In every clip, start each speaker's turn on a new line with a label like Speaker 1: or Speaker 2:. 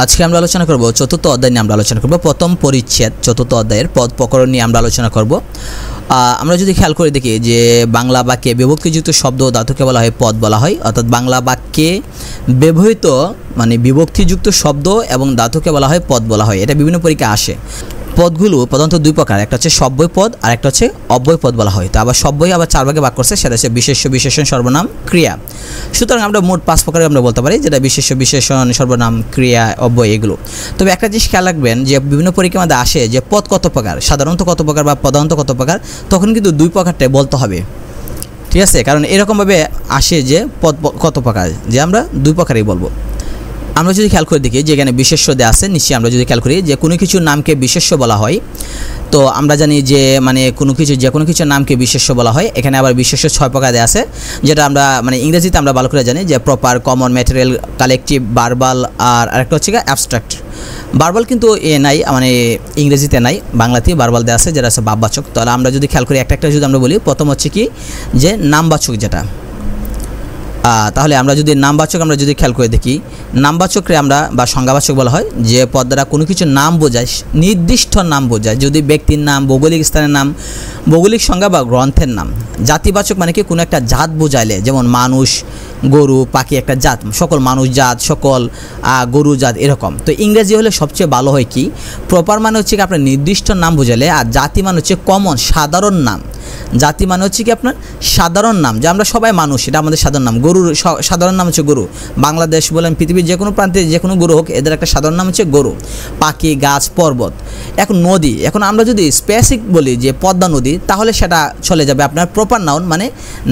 Speaker 1: আজকে আমরা আলোচনা করব চতুর্থ অধ্যায় নিয়ে আমরা আলোচনা করব প্রথম পরিচ্ছেদ চতুর্থ অধ্যায়ের পদ প্রকরণ নিয়ে আমরা আলোচনা করব। আমরা যদি খেয়াল করে দেখি যে বাংলা বাক্যে বিভক্তিযুক্ত শব্দ ও ধাতুকে বলা হয় পদ বলা হয়, অর্থাৎ বাংলা বাক্যে ব্যবহৃত বিভক্তিযুক্ত শব্দ এবং ধাতুকে বলা হয় পদ বলা হয়। এটা বিভিন্ন পরীক্ষায় আসে। পদগুলো প্রধানত দুই প্রকার, একটা হচ্ছে সব্যয় পদ আর একটা হচ্ছে অব্যয় পদ বলা হয়। তো আবার সব্যয় আবার চার ভাগে ভাগ করছে, সেটা হচ্ছে বিশেষ্য, বিশেষণ, সর্বনাম, ক্রিয়া। সুতরাং আমরা মোট 5 প্রকারে আমরা বলতে পারি, যেটা বিশেষ্য, বিশেষণ, সর্বনাম, ক্রিয়া, অব্যয় এগুলো। তবে একটা জিনিস খেয়াল রাখবেন যে বিভিন্ন পরীক্ষার মধ্যে আসে যে পদ কত প্রকার, সাধারণত কত প্রকার বা প্রধানত কত প্রকার, তখন কিন্তু দুই প্রকারটাই বলতে হবে, ঠিক আছে? কারণ এরকমভাবে আসে যে পদ কত প্রকার, যে আমরা দুই প্রকারই বলবো। আমরা যদি খেয়াল করে দেখি যে এখানে বিশেষ্য দেওয়া আছে, নিশ্চয়ই আমরা যদি খেয়াল করি যে কোনো কিছুর নামকে বিশেষ্য বলা হয়, তো আমরা জানি যে কোনো কিছু যে কোনো কিছুর নামকে বিশেষ্য বলা হয়। এখানে আবার বিশেষ্য 6 প্রকার দেওয়া আছে, যেটা আমরা ইংরেজিতে আমরা ভালো করে জানি যে proper, common, material, collective, verbal, আর আরেকটা হচ্ছে অ্যাবস্ট্রাক্ট। ভার্বাল কিন্তু নাই, ইংরেজিতে নাই, বাংলাতেই ভার্বাল দেওয়া আছে, যেটা আছে ভাববাচক। তাহলে আমরা যদি খেয়াল করি একটা যদি আমরা বলি, প্রথম হচ্ছে কি যে নামবাচক, যেটা তাহলে আমরা যদি নামবাচক আমরা যদি খেয়াল করে দেখি, নামবাচকরে আমরা বা সংজ্ঞাবাচক বলা হয় যে পদ দ্বারা কোনো কিছু নাম বোঝায়, নির্দিষ্ট নাম বোঝায়, যদি ব্যক্তির নাম, ভৌগোলিক স্থানের নাম, ভৌগোলিক সংজ্ঞা বা গ্রন্থের নাম। জাতিবাচক কি কোনো একটা জাত বোঝাইলে, যেমন মানুষ, গরু, পাখি একটা জাত, সকল মানুষ জাত, সকল গরু জাত, এরকম। তো ইংরেজি হলে সবচেয়ে ভালো হয় কি, প্রপার হচ্ছে কি আপনার নির্দিষ্ট নাম বোঝালে, আর জাতি হচ্ছে কমন, সাধারণ নাম। জাতি হচ্ছে কি আপনার সাধারণ নাম, যে আমরা সবাই মানুষ, এটা আমাদের সাধারণ নাম। গরুর সাধারণ নাম হচ্ছে গরু, বাংলাদেশ বলেন পৃথিবীর যে কোনো প্রান্তে যে কোনো গরু হোক, এদের একটা সাধারণ নাম হচ্ছে গরু। পাখি, গাছ, পর্বত। এখন নদী, এখন আমরা যদি স্পেসিফিক বলি যে পদ্মা নদী, তাহলে সেটা চলে যাবে আপনার প্রপার নাউন,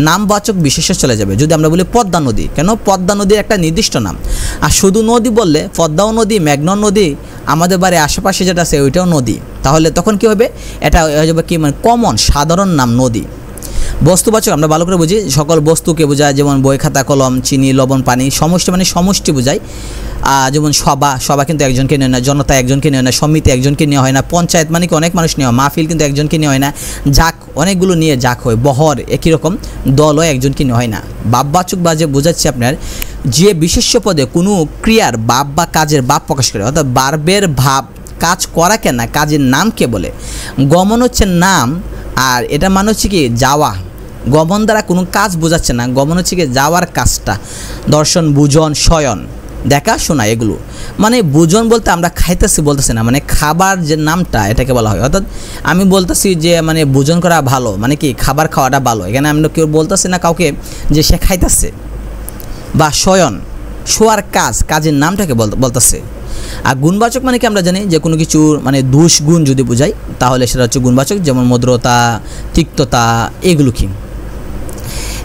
Speaker 1: নামবাচক বিশেষ্য চলে যাবে। যদি আমরা বলি পদ্মা নদী, কেন পদ্মা নদীর একটা নির্দিষ্ট নাম। আর শুধু নদী বললে পদ্মাও নদী, মেঘনাও নদী, আমাদের বাড়ির আশেপাশে যেটা আছে ওইটাও নদী, তাহলে তখন কি হবে, এটা হয়ে যাবে কি কমন, সাধারণ নাম, নদী। বস্তুবাচক আমরা ভালো করে বুঝি, সকল বস্তুকে বোঝায়, যেমন বই, খাতা, কলম, চিনি, লবণ, পানি। সমষ্টি সমষ্টি বোঝায়, যেমন সভা কিন্তু একজনকে নেওয়া হয় না, জনতা একজনকে নেওয়া হয় না, সমিতি একজনকে নেওয়া হয় না, পঞ্চায়েত কি অনেক মানুষ নেওয়া, মাহফিল কিন্তু একজনকে নেওয়া হয় না, জাক অনেকগুলো নিয়ে জাক হয়, বহর একই রকম, দলও একজনকে নেওয়া হয় না। ভাববাচক বা যে বোঝাচ্ছে আপনার যে বিশেষ্য পদে কোনো ক্রিয়ার ভাব বা কাজের ভাব প্রকাশ করে, অর্থাৎ ভার্বের ভাব, কাজ করা কেনা, কাজের নামকে বলে। গমন হচ্ছে নাম, আর এটা হচ্ছে কি যাওয়া। গমন দ্বারা কোনো কাজ বোঝাচ্ছে না, গমন হচ্ছে কি যাওয়ার কাজটা। দর্শন, বুঝন, শয়ন, দেখা, শোনা, এগুলো বুঝন বলতে আমরা খাইতেছি বলতেছি না, খাবার যে নামটা এটাকে বলা হয়। অর্থাৎ আমি বলতেছি যে বুঝন করা ভালো, কি খাবার খাওয়াটা ভালো। এখানে আমরা কেউ বলতেছি না কাউকে যে সে খাইতেছে। বা শয়ন, শোয়ার কাজ, কাজের নামটাকে বলতেছে। আর গুণবাচক কি আমরা জানি যে কোনো কিছু দোষ গুণ যদি বোঝাই, তাহলে সেটা হচ্ছে গুণবাচক, যেমন মধুরতা, তিক্ততা, এগুলো কি।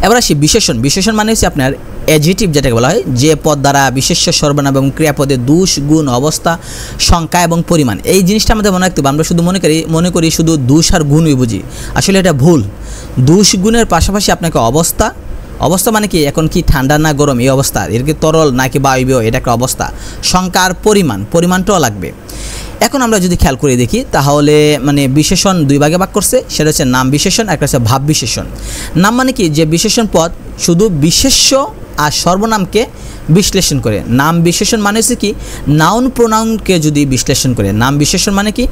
Speaker 1: এবার আসি বিশেষণ। বিশেষণ হচ্ছে আপনার অ্যাডজেক্টিভ, যেটাকে বলা হয় যে পদ দ্বারা বিশেষ্য, সর্বনাম এবং ক্রিয়াপদে দোষ, গুণ, অবস্থা, সংখ্যা এবং পরিমাণ। এই জিনিসটা আমাদের মনে রাখতে হবে। আমরা শুধু মনে করি শুধু দোষ আর গুণই বুঝি, আসলে এটা ভুল। দোষ গুণের পাশাপাশি আপনাকে অবস্থা কি, এখন কি ঠান্ডা না গরম, এই অবস্থা, এর কি তরল নাকি বায়বীয়, এটা একটা অবস্থা। সংখ্যা আর পরিমাণটাও লাগবে। এখন আমরা যদি খেয়াল করে দেখি, তাহলে বিশেষণ দুই ভাগে ভাগ করছে, সেটা হচ্ছে নাম বিশেষণ, একটা হচ্ছে ভাব বিশেষণ। নাম কি, যে বিশেষণ পদ শুধু বিশেষ্য আর সর্বনামকে বিশ্লেষণ করে। নাম বিশেষণ হচ্ছে কি, নাউন প্রোনাউনকে যদি বিশ্লেষণ করে। নাম বিশেষণ কি,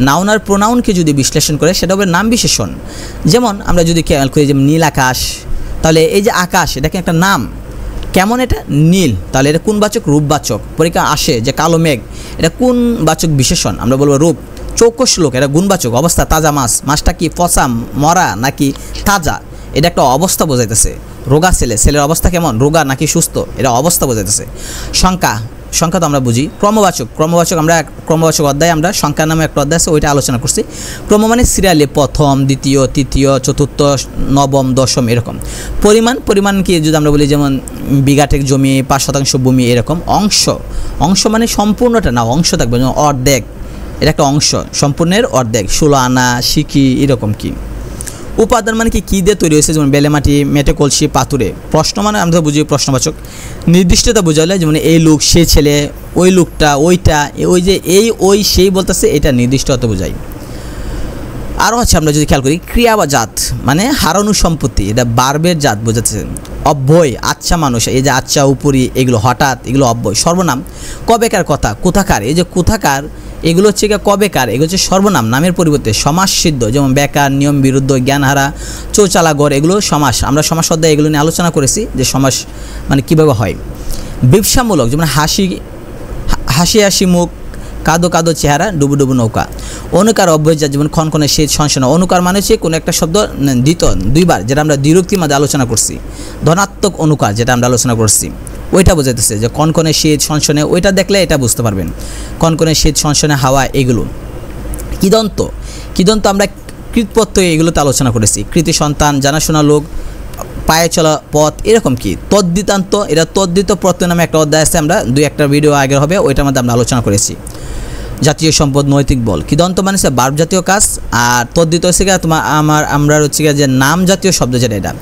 Speaker 1: নাউন আর প্রোনাউনকে যদি বিশ্লেষণ করে, সেটা হবে নাম বিশেষণ। যেমন আমরা যদি খেয়াল করি, যেমন নীল আকাশ, তাহলে এই যে আকাশ, এটাকে একটা নাম, কেমন, এটা নীল, তাহলে এটা কোন বাচক, রূপবাচক। পরীক্ষা আসে যে কালো মেঘ, এটা কোন বাচক বিশেষণ, আমরা বলবো রূপ। চৌকস লোক, এটা গুণবাচক। অবস্থা, তাজা মাছ, মাছটা কি পচা, মরা নাকি তাজা, এটা একটা অবস্থা বোঝাইতেছে। রোগা ছেলের অবস্থা কেমন, রোগা নাকি সুস্থ, এটা অবস্থা বোঝাইতেছে। সংখ্যা তো আমরা বুঝি। ক্রমবাচক আমরা ক্রমবাচক অধ্যায়ে আমরা সংখ্যা নামে একটা অধ্যায় আছে, ওইটা আলোচনা করছি। ক্রম সিরিয়ালে প্রথম, দ্বিতীয়, তৃতীয়, চতুর্থ, নবম, দশম, এরকম। পরিমাণ কি যদি আমরা বলি, যেমন বিঘাটেক জমি, 5% ভূমি, এরকম। অংশ সম্পূর্ণটা না, অংশ থাকবে, যেমন অর্ধেক, এটা একটা অংশ, সম্পূর্ণের অর্ধেক। 16 আনা, সিকি, এরকম কি। উপাদান কি দিয়ে তৈরি হয়েছে, যেমন বেলেমাটি, মেটে, কলসি, পাথুরে। প্রশ্ন আমরা বুঝি প্রশ্নবাচক। নির্দিষ্টতা বোঝালে, যেমন এই লোক, সে ছেলে, ওই লোকটা, ওইটা, ওই যে এই ওই সেই বলতেছে, এটা নির্দিষ্টতা বোঝায়। আরও হচ্ছে আমরা যদি খেয়াল করি ক্রিয়া বা জাত মানে হারানো সম্পত্তি, এটা বার্বের জাত বোঝাচ্ছে। অব্যয় আচ্ছা মানুষ, এই যে আচ্ছা উপরি এগুলো হঠাৎ, এগুলো অব্যয়। সর্বনাম কবেকার কথা, কোথাকার, এই যে কোথাকার এগুলো হচ্ছে কবেকার, এগুলো হচ্ছে সর্বনাম, নামের পরিবর্তে সমাস সিদ্ধ, যেমন বেকার, নিয়ম বিরুদ্ধ, জ্ঞানহারা, চৌচালাগড়, এগুলো সমাস। আমরা সমাস অধ্যায় এগুলো নিয়ে আলোচনা করেছি যে সমাস মানে কীভাবে হয়। ব্যবসামূলক যেমন হাসি হাসি মুখ, কাদো কাদো চেহারা, ডুবু ডুবু নৌকা। অনুকার অব্যয়জাত যেমন ক্ষণক্ষণে শীত সনসনা। অনুকার মানে হচ্ছে কোনো একটা শব্দ দুইবার, যেটা আমরা দ্বিরুক্তির মধ্যে আলোচনা করছি। ধনাত্মক অনুকার যেটা আমরা আলোচনা করছি ওইটা বোঝাইতেছে যে কনকনে শীত সনসনে, ওইটা দেখলে এটা বুঝতে পারবেন। কনকনে শীত সনসনে হাওয়া এগুলো। কিদন্ত আমরা কৃতপ্রত্যয় এগুলোতে আলোচনা করেছি। কৃতি সন্তান, জানাশোনা লোক, পায়ে চলা পথ, এরকম কি তদ্দিতান্ত, এটা তদ্দিত প্রত্যয় নামে একটা অধ্যায় আছে, আমরা একটা ভিডিও আগের হবে, ওইটার মধ্যে আমরা আলোচনা করেছি। জাতীয় সম্পদ, নৈতিক বল। কিদন্ত মানে হচ্ছে বার্ব জাতীয় কাজ, আর তদ্দিত হচ্ছে আমরা হচ্ছে যে নাম জাতীয় শব্দ, যেটা এটা।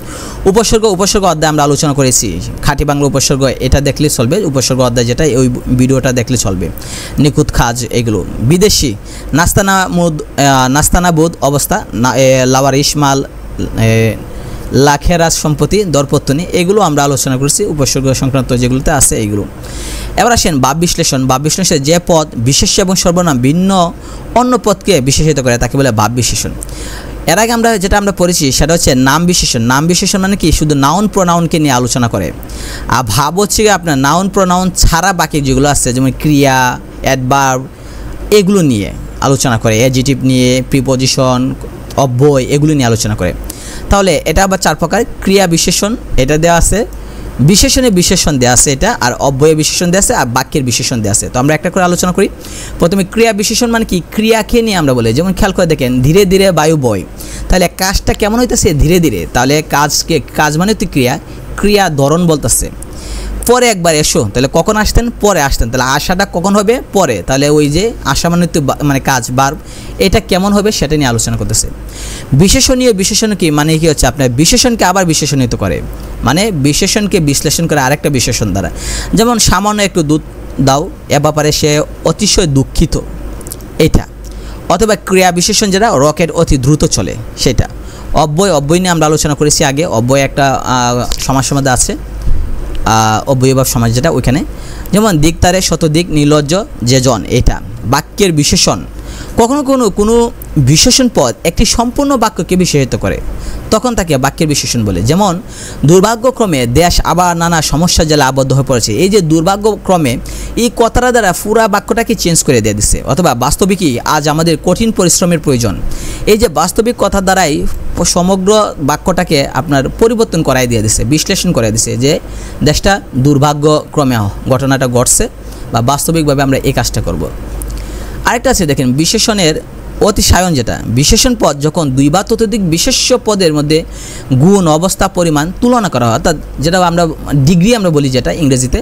Speaker 1: উপসর্গ অধ্যায় আমরা আলোচনা করেছি, খাঁটি বাংলা উপসর্গ, এটা দেখলে চলবে। উপসর্গ অধ্যায় যেটা, ওই ভিডিওটা দেখলে চলবে। নিখুঁত খাজ এগুলো। বিদেশি নাস্তানাবোধ অবস্থা, লাওয়ার ইসমাল, লাখেরাজ সম্পত্তি, দরপত্তনী, এগুলো আমরা আলোচনা করেছি উপসর্গ সংক্রান্ত যেগুলোতে আছে এইগুলো। এবার আসেন ভাব বিশ্লেষণ। ভাব বিশ্লেষণে যে পদ বিশেষ্য এবং সর্বনাম ভিন্ন অন্য পদকে বিশেষিত করে তাকে বলে ভাব বিশ্লেষণ। এর আগে যেটা আমরা পড়েছি সেটা হচ্ছে নাম বিশেষণ। নাম বিশেষণ মানে কি শুধু নাউন প্রোনাউনকে নিয়ে আলোচনা করে। আর ভাব হচ্ছে আপনার নাউন প্রোনাউন ছাড়া বাকি যেগুলো আছে, যেমন ক্রিয়া, অ্যাডভার্ব, এগুলো নিয়ে আলোচনা করে। অ্যাডজেক্টিভ নিয়ে, প্রিপজিশন, অব্যয়, এগুলো নিয়ে আলোচনা করে। তাহলে এটা আবার 4 প্রকার। ক্রিয়া বিশেষণ এটা দেওয়া আছে, বিশেষণে বিশেষণ দেওয়া আছে এটা, আর অব্যয় বিশেষণ দেওয়া আছে, আর বাক্যের বিশেষণ দেওয়া আছে। তো আমরা একটা করে আলোচনা করি। প্রথমে ক্রিয়া বিশেষণ মানে কি, ক্রিয়াকে নিয়ে আমরা বলি। যেমন খেয়াল করে দেখেন, ধীরে ধীরে বায়ু বয়, তাহলে কাজটা কেমন হইতেছে, ধীরে ধীরে। তাহলে কাজ মানে তো ক্রিয়া ধরন বলতেছে। পরে একবার এসো, তাহলে কখন আসতেন, পরে আসতেন, তাহলে আসাটা কখন হবে, পরে। তাহলে ওই যে আসা মানে তো মানে কাজ, বার্ব, এটা কেমন হবে সেটা নিয়ে আলোচনা করতেছে। বিশেষণীয় বিশেষণ কি মানে কি হচ্ছে আপনার বিশেষণকে আবার বিশেষণিত করে, মানে বিশেষণকে বিশ্লেষণ করে আরেকটা বিশেষণ দ্বারা। যেমন সামান্য একটু দুধ দাও, এ ব্যাপারে সে অতিশয় দুঃখিত, এটা। অথবা ক্রিয়া বিশেষণ যেটা রকেট অতি দ্রুত চলে, সেটা। অব্যয় নিয়ে আমরা আলোচনা করেছি আগে। অব্যয় একটা সমাজ সমাধে আছে, অব্যয়ভাব সমাজ যেটা, ওইখানে। যেমন দিকতারে শতদিক, নির্লজ্জ যে জন, এটা। বাক্যের বিশেষণ কখনো কোনো বিশেষণ পদ একটি সম্পূর্ণ বাক্যকে বিশেষিত করে, তখন তাকে বাক্যের বিশেষণ বলে। যেমন দুর্ভাগ্যক্রমে দেশ আবার নানা সমস্যা জেলা আবদ্ধ হয়ে পড়েছে। এই যে দুর্ভাগ্যক্রমে, এই কথাটা দ্বারা পুরা বাক্যটাকে চেঞ্জ করে দিয়ে দিচ্ছে। অথবা বাস্তবিকই আজ আমাদের কঠিন পরিশ্রমের প্রয়োজন। এই যে বাস্তবিক কথার দ্বারাই সমগ্র বাক্যটাকে আপনার পরিবর্তন করাই দিয়ে দিচ্ছে, বিশ্লেষণ করে দিচ্ছে যে দেশটা দুর্ভাগ্যক্রমে ঘটনাটা ঘটছে, বা বাস্তবিকভাবে আমরা এই কাজটা করব। আরেকটা আছে দেখেন, বিশেষণের অতিশায়ন, যেটা বিশেষণ পদ যখন দুই বা ততোধিক বিশেষ্য পদের মধ্যে গুণ, অবস্থা, পরিমাণ তুলনা করা হয়, অর্থাৎ যেটা আমরা ডিগ্রি আমরা বলি, যেটা ইংরেজিতে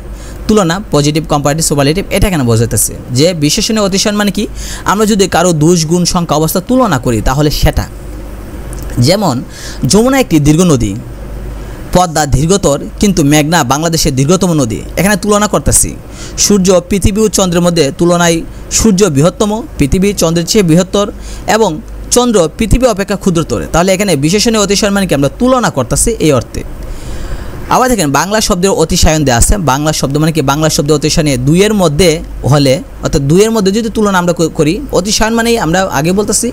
Speaker 1: তুলনা, পজিটিভ, কম্পারেটিভ, সুপারলেটিভ, এটা কেন বোঝাতেছে যে বিশেষণের অতিশায়ন মানে কি, আমরা যদি কারো দোষ, গুণ, সংখ্যা, অবস্থা তুলনা করি তাহলে সেটা। যেমন যমুনা একটি দীর্ঘ নদী, পদ্মা দীর্ঘতর, কিন্তু মেঘনা বাংলাদেশের দীর্ঘতম নদী। এখানে তুলনা করতেছি। সূর্য পৃথিবী ও চন্দ্রের মধ্যে তুলনায় সূর্য বৃহত্তম, পৃথিবী চন্দ্রের চেয়ে বৃহত্তর, এবং চন্দ্র পৃথিবী অপেক্ষা ক্ষুদ্রতর। তাহলে এখানে বিশেষণীয় অতিশায়ন মানে কি, আমরা তুলনা করতেছি এই অর্থে। আবার দেখেন বাংলা শব্দের অতিশায়ন দেওয়া আছে। বাংলা শব্দ মানে কি, বাংলা শব্দের অতিশায়নে দুইয়ের মধ্যে হলে, অর্থাৎ দুইয়ের মধ্যে যদি তুলনা আমরা করি, অতিশায়ন মানেই আমরা আগে বলতেছি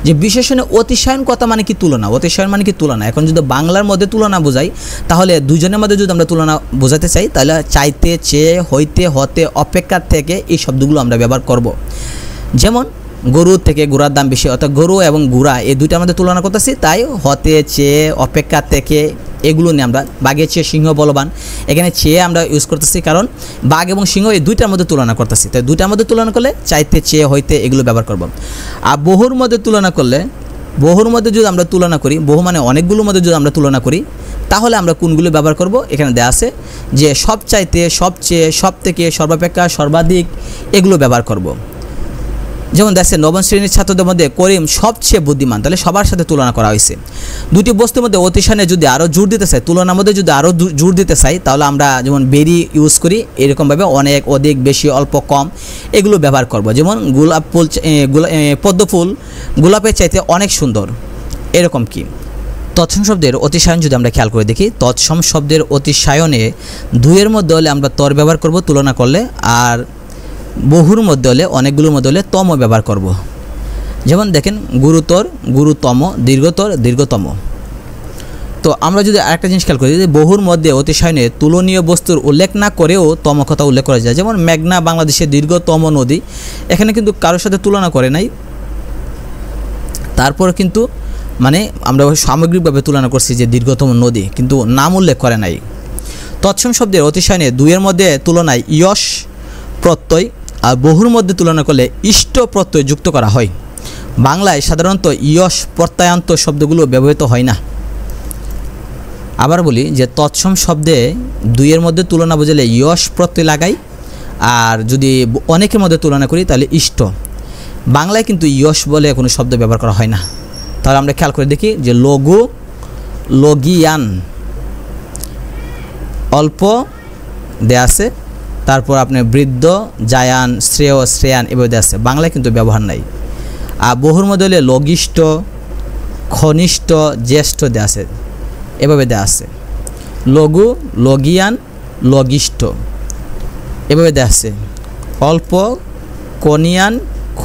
Speaker 1: যে বিশেষণে অতিশায়ন কথা মানে কি তুলনা, অতিশায়ন মানে কি তুলনা। এখন যদি বাংলার মধ্যে তুলনা বোঝাই, তাহলে দুজনের মধ্যে যদি আমরা তুলনা বোঝাতে চাই, তাহলে চাইতে, চেয়ে, হইতে, হতে, অপেক্ষার থেকে এই শব্দগুলো আমরা ব্যবহার করব। যেমন গরুর থেকে ঘোড়ার দাম বেশি, অর্থাৎ গরু এবং ঘোড়া এই দুইটার মধ্যে তুলনা করতেছি, তাই হতে, চেয়ে, অপেক্ষা থেকে, এগুলো নিয়ে আমরা। বাঘের চেয়ে সিংহ বলবান, এখানে চেয়ে আমরা ইউজ করতেছি কারণ বাঘ এবং সিংহ এই দুইটার মধ্যে তুলনা করতেছি, তাই দুইটার মধ্যে তুলনা করলে চাইতে, চেয়ে, হইতে এগুলো ব্যবহার করব। আর বহুর মধ্যে তুলনা করলে, বহুর মধ্যে যদি আমরা তুলনা করি, বহু মানে অনেকগুলোর মধ্যে যদি আমরা তুলনা করি, তাহলে আমরা কোনগুলো ব্যবহার করব, এখানে দেওয়া আছে যে সব চাইতে, সবচেয়ে, সব থেকে, সর্বাপেক্ষা, সর্বাধিক, এগুলো ব্যবহার করব। যেমন দেখছেন নবম শ্রেণীর ছাত্রদের মধ্যে করিম সবচেয়ে বুদ্ধিমান, তাহলে সবার সাথে তুলনা করা হয়েছে। দুটি বস্তুর মধ্যে অতিশানে যদি আরও জোর দিতে চাই, তুলনার মধ্যে যদি আরও জোর দিতে চাই, তাহলে আমরা যেমন বেরি ইউজ করি, এরকমভাবে অনেক, অধিক, বেশি, অল্প, কম, এগুলো ব্যবহার করব। যেমন গোলাপ ফুল, পদ্ম ফুল গোলাপের চাইতে অনেক সুন্দর, এরকম কি। তৎসম শব্দের অতিশায়ন যদি আমরা খেয়াল করে দেখি, তৎসম শব্দের অতিশায়নে দুইয়ের মধ্যে হলে আমরা তর ব্যবহার করব তুলনা করলে, আর বহুর মধ্যে হলে অনেকগুলোর মধ্যে হলে তম ব্যবহার করব। যেমন দেখেন গুরুতর, গুরুতম, দীর্ঘতর, দীর্ঘতম। তো আমরা যদি আরেকটা জিনিস খেয়াল করি, যে বহুর মধ্যে অতিশায়নে তুলনীয় বস্তুর উল্লেখ না করেও তম কথা উল্লেখ করা যায়। যেমন মেঘনা বাংলাদেশের দীর্ঘতম নদী, এখানে কিন্তু কারোর সাথে তুলনা করে নাই, তারপর কিন্তু মানে আমরা সামগ্রিকভাবে তুলনা করছি যে দীর্ঘতম নদী, কিন্তু নাম উল্লেখ করে নাই। তৎসম শব্দের অতিশায়নে দুইয়ের মধ্যে তুলনায় ইয়স প্রত্যয় আর বহুর মধ্যে তুলনা করলে ইষ্ট প্রত্যয় যুক্ত করা হয়। বাংলায় সাধারণত ইয়স প্রত্যয়ান্ত শব্দগুলো ব্যবহৃত হয় না। আবার বলি যে তৎসম শব্দে দুইয়ের মধ্যে তুলনা বোঝালে ইয়স প্রত্যয় লাগাই, আর যদি অনেকের মধ্যে তুলনা করি তাহলে ইষ্ট। বাংলায় কিন্তু ইয়স বলে কোনো শব্দ ব্যবহার করা হয় না। তাহলে আমরা খেয়াল করে দেখি যে লঘু, লগিয়ান, অল্প দেয়া আছে, তারপর আপনার বৃদ্ধ, জায়ান, শ্রেয়, শ্রেয়ান এভাবে দেওয়া আছে, বাংলায় কিন্তু ব্যবহার নাই। আর বহুর মধ্যে হলে লঘিষ্ঠ, ঘনিষ্ঠ, জ্যেষ্ঠ দেওয়া আছে, এভাবে দেওয়া আছে। লঘু, লগিয়ান, লঘিষ্ঠ এভাবে দেওয়া আছে। অল্প, কনিয়ান,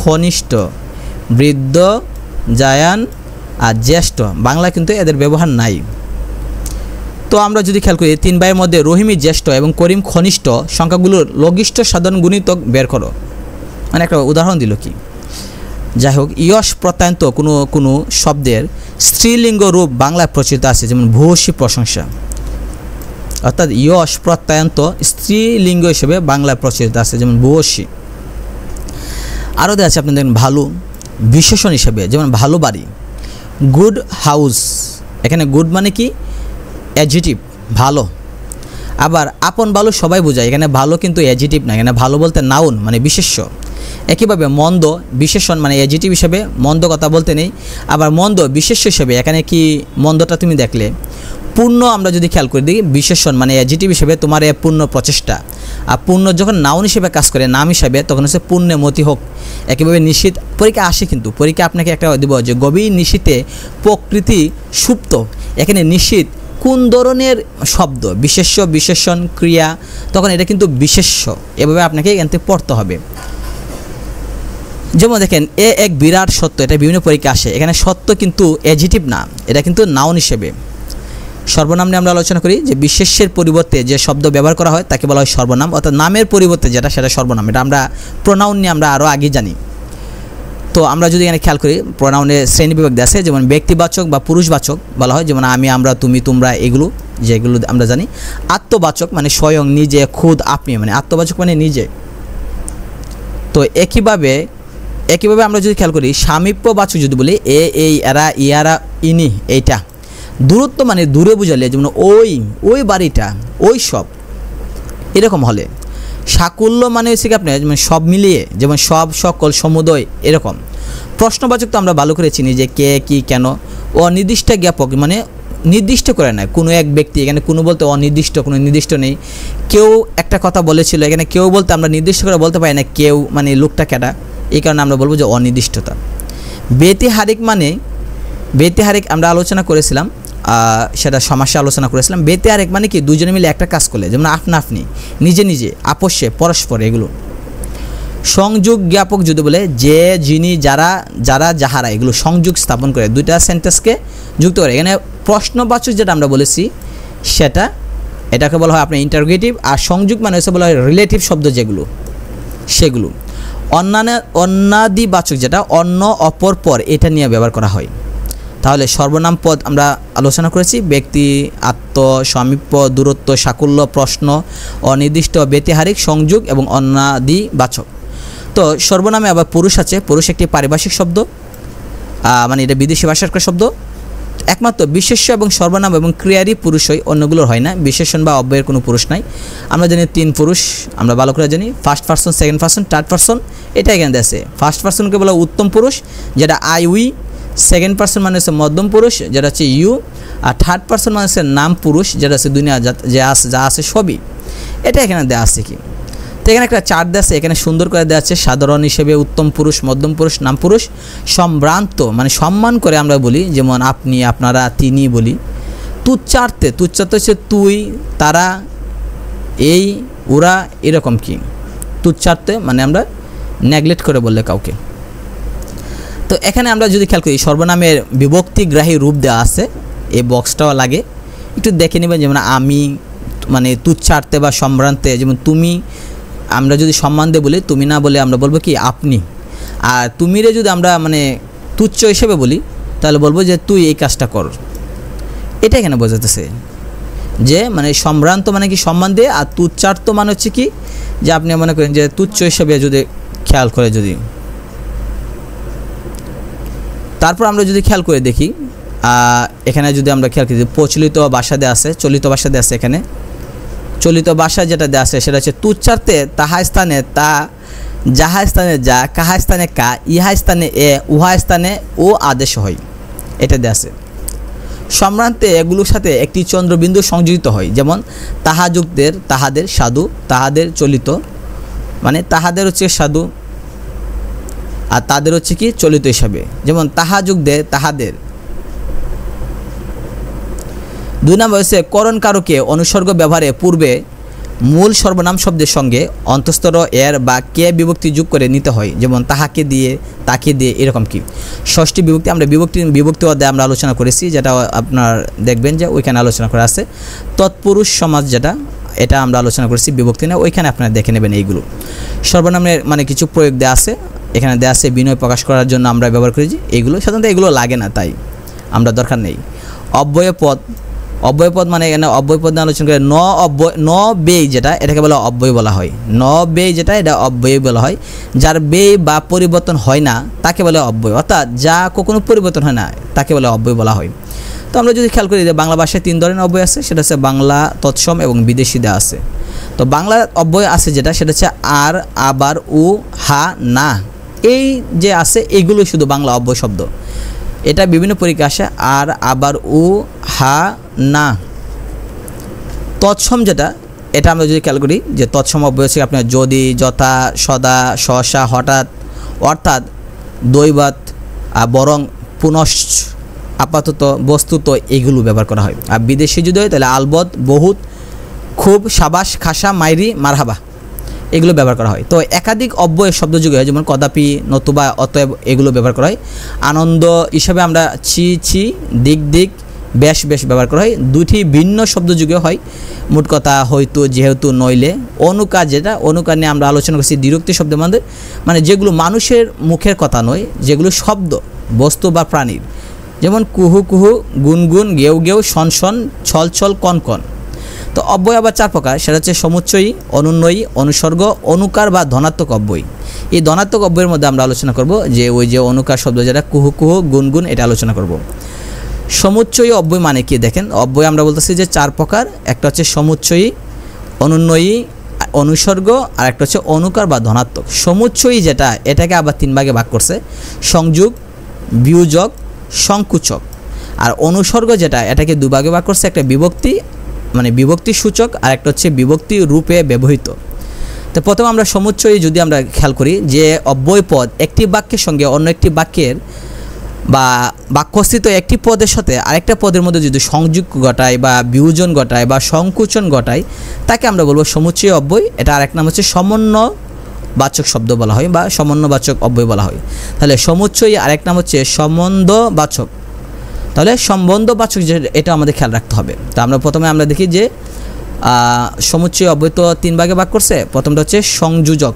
Speaker 1: ঘনিষ্ঠ, বৃদ্ধ, জায়ান আর জ্যেষ্ঠ, বাংলা কিন্তু এদের ব্যবহার নাই। তো আমরা যদি খেয়াল করি, 3 ভাইয়ের মধ্যে রহিমি জ্যেষ্ঠ এবং করিম ঘনিষ্ঠ সংখ্যাগুলোর লঘিষ্ঠ সাধারণ গুণিতক বের করো। মানে একটা উদাহরণ দিল কি। যাই হোক, ইয়স প্রত্যয়ান্ত কোনো শব্দের স্ত্রীলিঙ্গ রূপ বাংলায় প্রচলিত আছে, যেমন ভূয়সী প্রশংসা, অর্থাৎ ইয়স প্রত্যয়ান্ত স্ত্রীলিঙ্গ হিসেবে বাংলায় প্রচলিত আছে, যেমন ভূয়সী। আরও দেওয়া আছে আপনি দেখেন ভালো, বিশেষণ হিসেবে, যেমন ভালো বাড়ি, গুড হাউস। এখানে গুড মানে কি অ্যাডজেটিভ, ভালো। আবার আপন ভালো সবাই বোঝায়, এখানে ভালো কিন্তু অ্যাডজেটিভ না, এখানে ভালো বলতে নাউন মানে বিশেষ্য। একইভাবে মন্দ বিশেষণ মানে অ্যাডজেটিভ হিসেবে, মন্দ কথা বলতে নেই। আবার মন্দ বিশেষ্য হিসেবে, এখানে কি মন্দটা তুমি দেখলে। পূর্ণ আমরা যদি খেয়াল করে দিই, বিশেষণ মানে অ্যাডজেটিভ হিসেবে তোমার এ পূর্ণ প্রচেষ্টা। আর পূর্ণ যখন নাউন হিসেবে কাজ করে, নাম হিসেবে, তখন হচ্ছে পূর্ণে মতি হোক। একইভাবে নিশীথ, পরীক্ষা আসে কিন্তু, পরীক্ষা আপনাকে একটা দেব যে গভীর নিশীথে প্রকৃতি সুপ্ত। এখানে নিশীথ কোন ধরনের শব্দ, বিশেষ্য, বিশেষণ, ক্রিয়া, তখন এটা কিন্তু বিশেষ্য, এভাবে আপনাকে এখান থেকে পড়তে হবে। যেমন দেখেন এ এক বিরাট সত্য, এটা বিভিন্ন পরীক্ষা আসে। এখানে সত্য কিন্তু অ্যাডজেটিভ না, এটা কিন্তু নাউন হিসেবে। সর্বনাম নিয়ে আমরা আলোচনা করি যে বিশেষ্যের পরিবর্তে যে শব্দ ব্যবহার করা হয় তাকে বলা হয় সর্বনাম, অর্থাৎ নামের পরিবর্তে যেটা সেটা সর্বনাম। এটা আমরা প্রোনাউন নিয়ে আমরা আরও আগে জানি। তো আমরা যদি এখানে খেয়াল করি, প্রোনাউনের শ্রেণীবিভাগ দেওয়া আছে, যেমন ব্যক্তিবাচক বা পুরুষবাচক বলা হয়, যেমন আমি, আমরা, তুমি, তোমরা, এগুলো যেগুলো আমরা জানি। আত্মবাচক মানে স্বয়ং, নিজে, খুদ, আপনি, মানে আত্মবাচক মানে নিজে। তো একইভাবে আমরা যদি খেয়াল করি, সামীপ্যবাচক যদি বলি, এ, এই, এরা, ইয়ারা, ইনি, এইটা। দূরত্ব মানে দূরে বুঝালে, যেমন ওই বাড়িটা, ওই সব, এরকম হলে। সাকুল্য মানে হচ্ছে কি আপনার যেমন সব মিলিয়ে, যেমন সব, সকল, সমুদয়, এরকম। প্রশ্নবাচক তো আমরা ভালো করে চিনি যে কে, কি, কেন। অনির্দিষ্ট জ্ঞাপক মানে নির্দিষ্ট করে না কোনো এক ব্যক্তি, এখানে কোনো বলতে অনির্দিষ্ট, কোনো নির্দিষ্ট নেই। কেউ একটা কথা বলেছিল, এখানে কেউ বলতে আমরা নির্দিষ্ট করে বলতে পারি না কেউ মানে লোকটা কেটা, এই কারণে আমরা বলবো যে অনির্দিষ্টতা। ব্যতিহারিক মানে, ব্যতিহারিক আমরা আলোচনা করেছিলাম, সেটা সমস্যা আলোচনা করেছিলাম। ব্যতিহারিক মানে কি দুজনে মিলে একটা কাজ করলে, যেমন আপনা আপনি, নিজে নিজে, আপসে, পরস্পর, এগুলো। সংযোগ জ্ঞাপক যদি বলে যে, যিনি, যারা, যাহারা, এগুলো সংযোগ স্থাপন করে, দুইটা সেন্টেন্সকে যুক্ত করে। এখানে প্রশ্নবাচক যেটা আমরা বলেছি সেটা, এটাকে বলা হয় আপনার ইন্টারোগেটিভ। আর সংযোগ মানে হচ্ছে বলা হয় রিলেটিভ শব্দ যেগুলো, সেগুলো। অন্যাদিবাচক যেটা অন্য, অপর, পর, এটা নিয়ে ব্যবহার করা হয়। তাহলে সর্বনাম পদ আমরা আলোচনা করেছি, ব্যক্তি, আত্ম, স্বামীপ্য, দূরত্ব, সাকুল্য, প্রশ্ন, অনির্দিষ্ট, ব্যতিহারিক, সংযোগ এবং অন্যাদিবাচক। তো সর্বনামে আবার পুরুষ আছে। পুরুষ একটি পারিভাষিক শব্দ, মানে এটা বিদেশি ভাষার একটা শব্দ। একমাত্র বিশেষ্য এবং সর্বনাম এবং ক্রিয়ারই পুরুষ হয়, অন্যগুলোর হয় না। বিশেষণ বা অব্যয়ের কোনো পুরুষ নাই। আমরা জানি 3 পুরুষ, আমরা ভালো করে জানি, first person, second person, third person. এটা এখানে আছে। ফার্স্ট পারসনকে বলা উত্তম পুরুষ, যেটা আই, উই। সেকেন্ড পারসন মানে হচ্ছে মধ্যম পুরুষ, যেটা হচ্ছে ইউ। আর থার্ড পারসন মানে হচ্ছে নাম পুরুষ, যেটা হচ্ছে দুনিয়া যা আছে সবই। এটা এখানে দেওয়া আছে কি। তো এখানে একটা চার্ট দেওয়া আছে, এখানে সুন্দর করে দেওয়া আছে সাধারণ হিসেবে উত্তম পুরুষ, মধ্যম পুরুষ, নাম পুরুষ, সম্ভ্রান্ত মানে সম্মান করে আমরা বলি, যেমন আপনি, আপনারা, তিনি বলি। তুচ্ছার্থে হচ্ছে তুই, তারা, এই, ওরা, এরকম কি। তুচ্ছার্থে মানে আমরা নেগলেক্ট করে বললে কাউকে। তো এখানে আমরা যদি খেয়াল করি সর্বনামের বিভক্তিগ্রাহী রূপ দেওয়া আছে, এই বক্সটাও লাগে, একটু দেখে নেবেন। যেমন আমি মানে তুচ্ছার্থে বা সম্ভ্রান্তে, যেমন তুমি আমরা যদি সম্মান দিয়ে বলি, তুমি না বলে আমরা বলবো কি আপনি। আর তুমিরে যদি আমরা মানে তুচ্ছ হিসেবে বলি তাহলে বলবো যে তুই এই কাজটা কর। এটা এখানে বোঝাতেছে যে মানে সম্ভ্রান্ত মানে কি সম্মান দিয়ে, আর তুচ্ছার্থ মানে হচ্ছে কি যে আপনি মনে করেন যে তুচ্ছ হিসেবে যদি খেয়াল করে যদি। তারপর আমরা যদি খেয়াল করে দেখি এখানে যদি আমরা খেয়াল করি প্রচলিত ভাষা দেওয়া আছে, চলিত ভাষা দেওয়া আছে। এখানে চলিত ভাষা যেটা দেওয়া আছে সেটা হচ্ছে তুচ্ছার্থে তাহা স্থানে তা, যাহা স্থানে যা, কাহা স্থানে কা, ইহা স্থানে এ, উহা স্থানে ও আদেশ হয়, এটা দেওয়া আছে। সম্ভ্রান্তে এগুলোর সাথে একটি চন্দ্রবিন্দু সংযোজিত হয়, যেমন তাহাযুক্তের তাহাদের, সাধু তাহাদের চলিত মানে তাহাদের হচ্ছে সাধু, আর তাদের হচ্ছে কি চলিত হিসাবে, যেমন তাহাযুক্তের তাহাদের। 2 নম্বর হচ্ছে করণ কারকে অনুসর্গ ব্যবহারে পূর্বে মূল সর্বনাম শব্দের সঙ্গে অন্তঃস্থ এর বা কে বিভক্তি যোগ করে নিতে হয়, যেমন তাহাকে দিয়ে, তাকে দিয়ে, এরকম কি। ষষ্ঠী বিভক্তি আমরা বিভক্তি অধ্যায়ে আমরা আলোচনা করেছি, যেটা আপনার দেখবেন যে ওইখানে আলোচনা করা আছে। তৎপুরুষ সমাজ যেটা, এটা আমরা আলোচনা করেছি বিভক্তি না, ওইখানে আপনারা দেখে নেবেন। এইগুলো সর্বনামের মানে কিছু প্রয়োগ দেওয়া আছে, এখানে দেওয়া আছে বিনয় প্রকাশ করার জন্য আমরা ব্যবহার করেছি। এইগুলো সাধারণত এগুলো লাগে না, তাই আমরা দরকার নেই। অব্যয়পদ, অব্যয়পদ মানে এখানে অব্যয়পদ নিয়ে আলোচনা করে ন ব্যয় যেটা, এটাকে বলা অব্যয় বলা হয়। ন ব্যয় যেটা, এটা অব্যয় বলা হয়। যার ব্যয় বা পরিবর্তন হয় না তাকে বলে অব্যয়, অর্থাৎ যা কখনো পরিবর্তন হয় না তাকে বলে অব্যয় বলা হয়। তো আমরা যদি খেয়াল করি যে বাংলা ভাষায় 3 ধরনের অব্যয় আছে, সেটা হচ্ছে বাংলা, তৎসম এবং বিদেশি দেওয়া আছে। তো বাংলা অব্যয় আছে যেটা, সেটা হচ্ছে আর, আবার, উ, হা, না, এই যে আছে এইগুলো শুধু বাংলা অব্যয় শব্দ। এটা বিভিন্ন পরীক্ষা আসে, আর, আবার, উ, হা, না। তৎসম যেটা, এটা আমরা যদি খেয়াল করি যে তৎসম অব্যয় হচ্ছে আপনার যদি, যথা, সদা, সহসা, হঠাৎ, অর্থাৎ, দৈবাৎ, বরং, পুনশ্চ, আপাতত, বস্তুত, এগুলো ব্যবহার করা হয়। আর বিদেশি যদি হয় তাহলে আলবৎ, বহুত, খুব, সাবাস, খাসা, মাইরি, মারহাবা, এগুলো ব্যবহার করা হয়। তো একাধিক অব্যয় শব্দযুগে হয়, যেমন কদাপি, নতুবা, অতএব, এগুলো ব্যবহার করা হয়। আনন্দ হিসাবে আমরা ছি, ছি, দিক, দিক, বেশ, বেশ ব্যবহার করা হয়। 2টি ভিন্ন শব্দযুগে হয়, মোট কথা, হয়তো, যেহেতু, নইলে। অনুকা যেটা, অনুকা নিয়ে আমরা আলোচনা করছি দ্বিরুক্তি শব্দের মধ্যে, মানে যেগুলো মানুষের মুখের কথা নয়, যেগুলো শব্দ, বস্তু বা প্রাণীর, যেমন কুহু, কুহু, গুনগুন, গেউ, গেউ, শন, শন, ছল, ছল, কন, কন। তো অব্যয় আবার 4 প্রকার, সেটা হচ্ছে সমুচ্চয়ী, অনুন্বয়ী, অনুসর্গ, অনুকার বা ধনাত্মক অব্যয়। এই ধনাত্মক অব্যয়ের মধ্যে আমরা আলোচনা করব যে ওই যে অনুকার শব্দ যেটা কুহু, কুহু, গুনগুন, এটা আলোচনা করব। সমুচ্চয়ী অব্যয় মানে কি দেখেন, অব্যয় আমরা বলতেছি যে 4 প্রকার। একটা হচ্ছে সমুচ্চয়ী, অনুন্বয়ী, অনুসর্গ, আর একটা হচ্ছে অনুকার বা ধনাত্মক। সমুচ্চয়ী যেটা, এটাকে আবার 3 ভাগে ভাগ করছে, সংযোগ, বিয়োজক, সংকুচক। আর অনুসর্গ যেটা, এটাকে 2 ভাগে ভাগ করছে, একটা বিভক্তি মানে বিভক্তি সূচক, আর একটা হচ্ছে বিভক্তি রূপে ব্যবহৃত। তো প্রথমে আমরা সমুচ্চয়ী যদি আমরা খেয়াল করি যে অব্যয় পদ একটি বাক্যের সঙ্গে অন্য একটি বাক্যের বা বাক্যস্থিত একটি পদের সাথে আরেকটা পদের মধ্যে যদি সংযোগ ঘটায় বা বিয়োজন ঘটায় বা সংকুচন ঘটায়, তাকে আমরা বলবো সমুচ্চয়ী অব্যয়। এটা আরেক নাম হচ্ছে সমন্বয়বাচক শব্দ বলা হয় বা সমন্বয়বাচক অব্যয় বলা হয়। তাহলে সমুচ্চয়ী আরেক নাম হচ্ছে সম্বন্ধবাচক। তাহলে সম্বন্ধবাচক যে, এটা আমাদের খেয়াল রাখতে হবে। তো আমরা প্রথমে আমরা দেখি যে সমুচ্চয়ী অব্যয় তো 3 ভাগে ভাগ করছে। প্রথমটা হচ্ছে সংযোজক।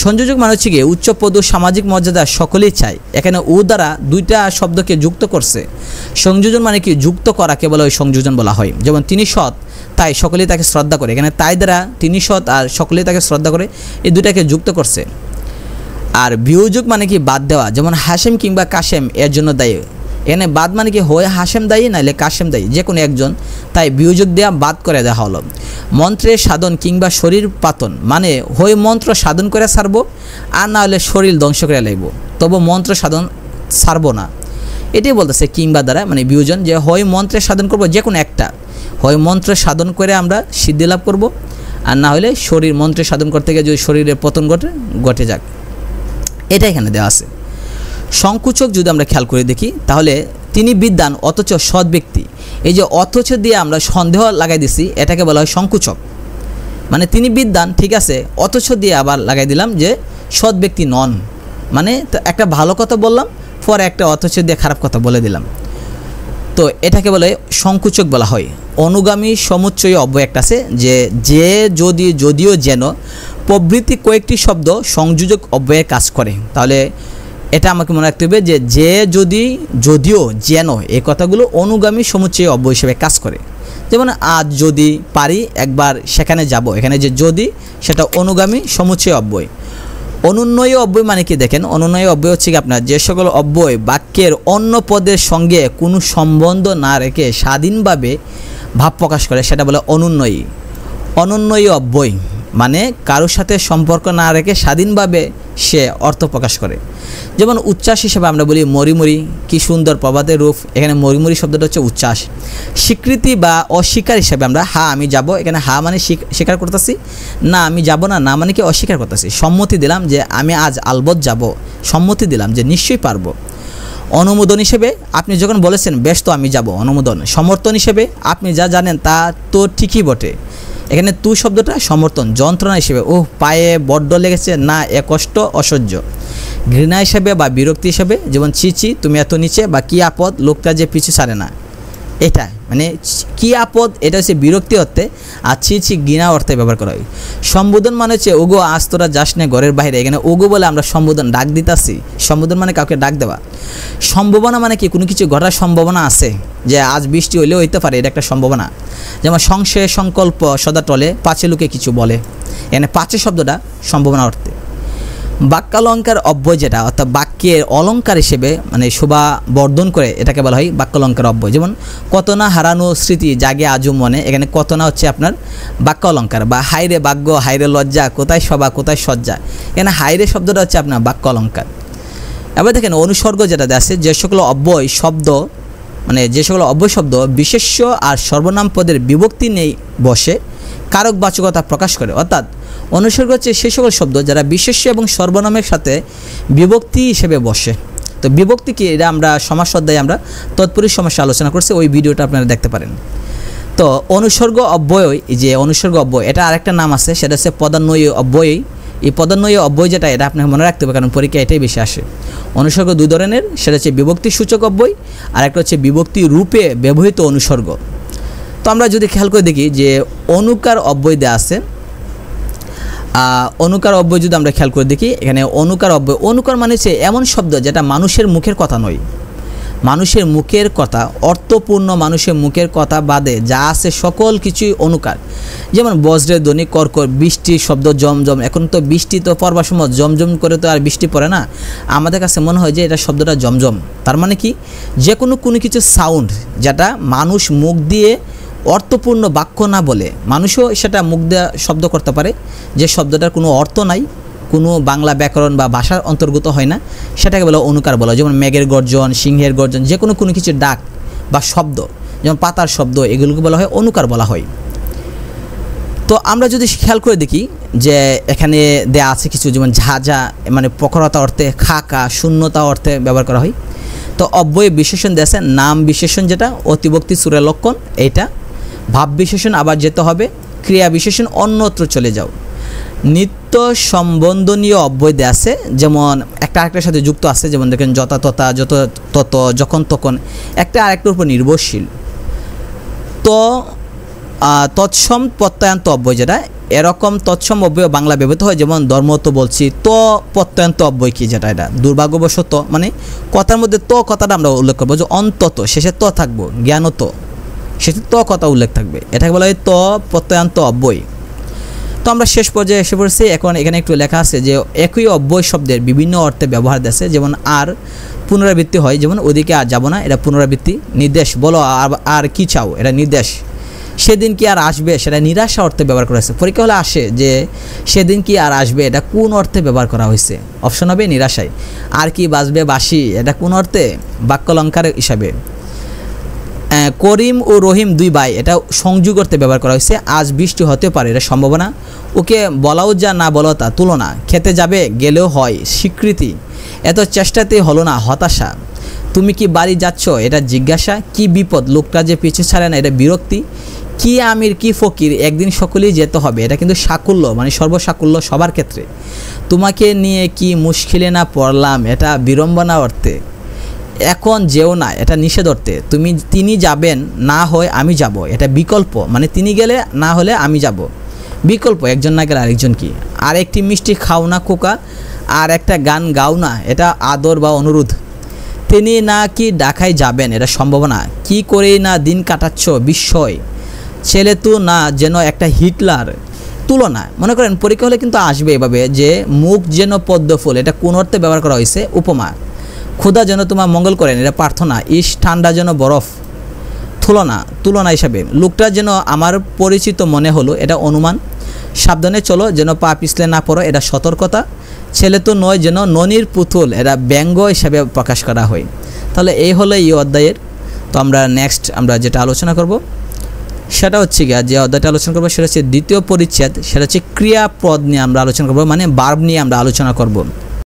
Speaker 1: সংযোজক মানে হচ্ছে কি উচ্চপদ সামাজিক মর্যাদা সকলেই চায়, এখানে ও দ্বারা 2টা শব্দকে যুক্ত করছে। সংযোজন মানে কি যুক্ত করাকে বলা হয় সংযোজন বলা হয়। যেমন তিনি সৎ, তাই সকলেই তাকে শ্রদ্ধা করে, এখানে তাই দ্বারা তিনি সৎ আর সকলেই তাকে শ্রদ্ধা করে, এই 2টাকে যুক্ত করছে। আর বিয়োজক মানে কি বাদ দেওয়া, যেমন হাশেম কিংবা কাশেম এর জন্য দায়ী। এখানে বাদ মানে কি হয় হাশেম দায়ী নাইলে কাশেম দায়ী, যে কোনো একজন, তাই বিয়োজক দেওয়া বাদ করে দেওয়া হলো। মন্ত্রের সাধন কিংবা শরীর পাতন মানে হয় মন্ত্র সাধন করে ছাড়ব আর না হলে শরীর ধ্বংস করে লাইব, তবু মন্ত্র সাধন ছাড়ব না। এটাই বলতেছে কিংবা দ্বারা মানে বিয়োজন, যে হয় মন্ত্রের সাধন করব যে কোনো একটা, হয় মন্ত্র সাধন করে আমরা সিদ্ধি লাভ করব আর না হলে শরীর মন্ত্রে সাধন করতে গিয়ে যদি শরীরের পতন ঘটে যাক, এটা এখানে দেওয়া আছে। সংকুচক যদি আমরা খেয়াল করে দেখি তাহলে তিনি বিদ্বান অথচ সৎ ব্যক্তি, এই যে অথচ দিয়ে আমরা সন্দেহ লাগাই দিছি এটাকে বলা হয় সংকুচক। মানে তিনি বিদ্বান ঠিক আছে, অথচ দিয়ে আবার লাগাই দিলাম যে সৎ ব্যক্তি নন, মানে একটা ভালো কথা বললাম পরে একটা অথচ দিয়ে খারাপ কথা বলে দিলাম, তো এটাকে বলে সংকুচক বলা হয়। অনুগামী সমুচ্চয় অব্যয় একটা আছে যে যদি যদিও যেন প্রভৃতি কয়েকটি শব্দ সংযোজক অব্যয়ে কাজ করে, তাহলে এটা আমাকে মনে রাখতে হবে যে যদি যদিও যেন এই কথাগুলো অনুগামী সমুচ্চয় অব্যয় হিসেবে কাজ করে। যেমন আজ যদি পারি একবার সেখানে যাব, এখানে যে যদি সেটা অনুগামী সমুচ্চয় অব্যয়। অনুন্নয়ী অব্যয় মানে কি দেখেন, অনুন্নয়ী অব্যয় হচ্ছে কি আপনার যে সকল অব্যয় বাক্যের অন্য পদের সঙ্গে কোনো সম্বন্ধ না রেখে স্বাধীনভাবে ভাব প্রকাশ করে সেটা বলে অনুন্নয়ী। অনুন্নয়ী অব্যয় মানে কারোর সাথে সম্পর্ক না রেখে স্বাধীনভাবে সে অর্থ প্রকাশ করে। যেমন উচ্ছ্বাস হিসেবে আমরা বলি মরিমরি, কি সুন্দর প্রভাতের রূপ, এখানে মরিমরি শব্দটা হচ্ছে উচ্ছ্বাস। স্বীকৃতি বা অস্বীকার হিসেবে আমরা হ্যাঁ আমি যাব, এখানে হ্যাঁ মানে স্বীকার করতেছি, না আমি যাব না, না মানে কি অস্বীকার করতেছি। সম্মতি দিলাম যে আমি আজ আলবৎ যাব, সম্মতি দিলাম যে নিশ্চয়ই পারবো। অনুমোদন হিসেবে আপনি যখন বলেছেন বেশ তো আমি যাব, অনুমোদন। সমর্থন হিসেবে আপনি যা জানেন তা তো ঠিকই বটে, এখানে তু শব্দটা সমর্থন। যন্ত্রণা হিসেবে ও পায়ে বড্ড লেগেছে, না এ কষ্ট অসহ্য। ঘৃণা হিসেবে বা বিরক্তি হিসেবে যেমন ছি তুমি এত নিচে, বা কি আপদ লোকটা যে পিছু ছাড়ে না, এটা মানে কি আপদ এটা হচ্ছে বিরক্তি অর্থে, আর ছি ঘৃণা অর্থে ব্যবহার করা হয়। সম্বোধন মানে হচ্ছে ওগো আজ তোরা যাস না ঘরের বাইরে, এখানে ওগো বলে আমরা সম্বোধন ডাক দিতাছি। সম্বোধন মানে কাউকে ডাক দেওয়া। সম্ভাবনা মানে কি কোনো কিছু ঘটার সম্ভাবনা আছে, যে আজ বৃষ্টি হইলেও হইতে পারে, এটা একটা সম্ভাবনা। যেমন সংশয় সংকল্প সদা টলে, পাছে লোকে কিছু বলে, এখানে পাছে শব্দটা সম্ভাবনা অর্থে। বাক্যালঙ্কার অব্যয় যেটা অর্থাৎ বাক্যের অলঙ্কার হিসেবে মানে শোভা বর্ধন করে, এটাকে বলা হয় বাক্যালঙ্কার অব্যয়। যেমন কত না হারানো স্মৃতি জাগে আজও মনে, এখানে কত না হচ্ছে আপনার বাক্য অলঙ্কার। বা হাইরে ভাগ্য হাইরে লজ্জা কোথায় সভা কোথায় সজ্জা, এখানে হাইরে শব্দটা হচ্ছে আপনার বাক্য অলঙ্কার। এবার দেখেন অনুসর্গ যেটা আছে, যে সকল অব্যয় শব্দ মানে যে সকল অব্যয় শব্দ বিশেষ্য আর সর্বনাম পদের বিভক্তি নেই বসে কারকবাচকতা প্রকাশ করে, অর্থাৎ অনুসর্গ হচ্ছে সেই সকল শব্দ যারা বিশেষ্য এবং সর্বনামের সাথে বিভক্তি হিসেবে বসে। তো বিভক্তি কি এটা আমরা সমাস অধ্যায়ে আমরা তৎপুরুষ সমস্যা আলোচনা করছি, ওই ভিডিওটা আপনারা দেখতে পারেন। তো অনুসর্গ অব্যয়, যে অনুসর্গ অব্যয় এটা আরেকটা নাম আছে, সেটা হচ্ছে পদান্বয়ী অব্যয়। এই পদান্বয়ী অব্যয় যেটা এটা আপনাকে মনে রাখতে হবে, কারণ পরীক্ষা এটাই বেশি আসে। অনুসর্গ দুই ধরনের, সেটা হচ্ছে বিভক্তি সূচক অব্যয় আর একটা হচ্ছে বিভক্তি রূপে ব্যবহৃত অনুসর্গ। তো আমরা যদি খেয়াল করে দেখি যে অনুকার অব্যয় দেওয়া আছে, অনুকার অব্যয় যদি আমরা খেয়াল করে দেখি, এখানে অনুকার অব্যয়, অনুকার মানে হচ্ছে এমন শব্দ যেটা মানুষের মুখের কথা নয়, মানুষের মুখের কথা অর্থপূর্ণ মানুষের মুখের কথা বাদে যা আছে সকল কিছুই অনুকার। যেমন বজ্রের ধ্বনি কর্কর, বৃষ্টির শব্দ জমজম, এখন তো বৃষ্টি তো পড়বার সময় জমজম করে তো আর বৃষ্টি পড়ে না, আমাদের কাছে মনে হয় যে এটা শব্দটা জমজম। তার মানে কি যে কোনো কিছু সাউন্ড যেটা মানুষ মুখ দিয়ে অর্থপূর্ণ বাক্য না বলে, মানুষও সেটা মুখ দিয়ে শব্দ করতে পারে, যে শব্দটার কোনো অর্থ নাই, কোনো বাংলা ব্যাকরণ বা ভাষার অন্তর্গত হয় না, সেটাকে বলা অনুকার বলা। যেমন মেঘের গর্জন, সিংহের গর্জন, যে কোনো কিছু ডাক বা শব্দ, যেমন পাতার শব্দ, এগুলোকে বলা হয় অনুকার বলা হয়। তো আমরা যদি খেয়াল করে দেখি যে এখানে দেয়া আছে কিছু, যেমন ঝাঝা মানে প্রখরতা অর্থে, খাকা শূন্যতা অর্থে ব্যবহার করা হয়। তো অব্যয় বিশেষণ দেয়া আছে, নাম বিশেষণ যেটা অতিভক্তি সুরের লক্ষণ এইটা, ভাব বিশেষণ আবার যেতে হবে, ক্রিয়া বিশেষণ অন্যত্র চলে যাও। নিত্য সম্বন্ধনীয় অব্যয় দেয়া আছে, যেমন একটা আরেকটার সাথে যুক্ত আছে, যেমন দেখেন যথা তথা, যত তত, যখন তখন, একটা আরেকটার উপর নির্ভরশীল। তো তৎসম প্রত্যয়ান্ত অব্যয় যেটা, এরকম তৎসম অব্যয় বাংলা ব্যবহৃত হয়, যেমন ধর্ম তো বলছি, তো প্রত্যয়ান্ত অব্যয় কি যেটা, এটা দুর্ভাগ্যবশত মানে কথার মধ্যে তো কথাটা আমরা উল্লেখ করবো, যে অন্তত শেষে তো থাকবো, জ্ঞানত শেষে তো কথা উল্লেখ থাকবে, এটাকে বলা হয় তো প্রত্যয়ান্ত অব্যয়। তো আমরা শেষ পর্যায়ে এসে পড়ছি। এখন এখানে একটু লেখা আছে যে একই অব্যয় শব্দের বিভিন্ন অর্থে ব্যবহার আছে, যেমন আর পুনরাবৃত্তি হয়, যেমন ওদিকে আর যাব না, এটা পুনরাবৃত্তি। নির্দেশ বলো আর কি চাও, এটা নির্দেশ। সেদিন কি আর আসবে, সেটা নিরাশা অর্থে ব্যবহার করা হয়েছে। পরীক্ষা হলে আসে যে সেদিন কি আর আসবে, এটা কোন অর্থে ব্যবহার করা হয়েছে, অপশন হবে নিরাশায়। আর কি বাজবে বাসি, এটা কোন অর্থে, বাক্যালঙ্কার হিসাবে। করিম ও রহিম দুই ভাই, এটা সংযোগ করতে ব্যবহার করা হয়েছে। আজ বৃষ্টি হতে পারে, এটা সম্ভাবনা। ওকে বলাও যা না বলো তা, তুলনা। খেতে যাবে, গেলেও হয়, স্বীকৃতি। এত চেষ্টাতেই হলো না, হতাশা। তুমি কি বাড়ি যাচ্ছ, এটা জিজ্ঞাসা। কি বিপদ, লোকটা যে পিছু ছাড়ে না, এটা বিরক্তি। কি আমির কি ফকির, একদিন সকলেই যেতে হবে, এটা কিন্তু সাকুল্য, মানে সর্বসাকুল্য সবার ক্ষেত্রে। তোমাকে নিয়ে কি মুশকিলে না পড়লাম, এটা বিড়ম্বনা অর্থে। এখন যেও না, এটা নিষেধ অর্থে। তিনি যাবেন, না হয় আমি যাব, এটা বিকল্প, মানে তিনি গেলে না হলে আমি যাব, বিকল্প। একজন না গেলে আরেকজন কি। আর একটি মিষ্টি খাও না খোকা, আর একটা গান গাও না, এটা আদর বা অনুরোধ। তিনি না কি ঢাকায় যাবেন, এটা সম্ভাবনা। কি করেই না দিন কাটাচ্ছ, বিস্ময়। ছেলে তো না যেন একটা হিটলার, তুলনা। মনে করেন পরীক্ষা হলে কিন্তু আসবে এভাবে যে মুখ যেন পদ্ম ফুল, এটা কোন অর্থে ব্যবহার করা হয়েছে, উপমা। খোদা যেন তোমার মঙ্গল করেন, এটা প্রার্থনা। ইস ঠান্ডা যেন বরফ, তুলনা হিসাবে। লোকটা যেন আমার পরিচিত মনে হলো, এটা অনুমান। সাবধানে চলো, যেন পা পিছলে না পড়ো, এটা সতর্কতা। ছেলে তো নয় যেন ননির পুতুল, এটা ব্যঙ্গ হিসাবে প্রকাশ করা হয়। তাহলে এই হলো এই অধ্যায়ের। তো আমরা নেক্সট আমরা যেটা আলোচনা করব সেটা হচ্ছে গিয়া, যে অধ্যায়টা আলোচনা করবো সেটা হচ্ছে দ্বিতীয় পরিচ্ছেদ, সেটা হচ্ছে ক্রিয়াপদ নিয়ে আমরা আলোচনা করব, মানে ভার্ব নিয়ে আমরা আলোচনা করব।